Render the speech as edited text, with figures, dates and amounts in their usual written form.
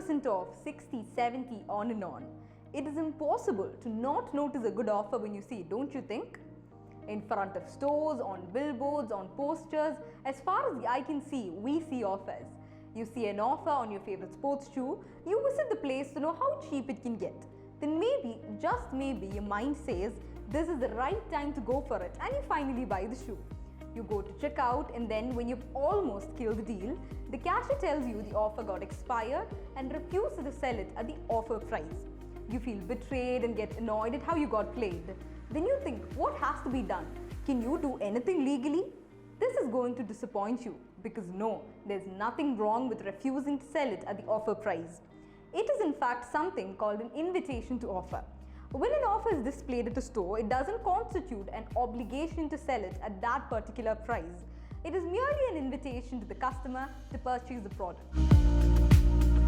50% off, 60, 70, on and on. It is impossible to not notice a good offer when you see it, don't you think? In front of stores, on billboards, on posters, as far as the eye can see, we see offers. You see an offer on your favorite sports shoe, you visit the place to know how cheap it can get. Then maybe, just maybe, your mind says, this is the right time to go for it, and you finally buy the shoe. You go to check out, and then when you've almost killed the deal, the cashier tells you the offer got expired and refuses to sell it at the offer price. You feel betrayed and get annoyed at how you got played. Then you think, what has to be done? Can you do anything legally? This is going to disappoint you because no, there's nothing wrong with refusing to sell it at the offer price. It is in fact something called an invitation to offer. When an offer is displayed at a store, it doesn't constitute an obligation to sell it at that particular price. It is merely an invitation to the customer to purchase the product.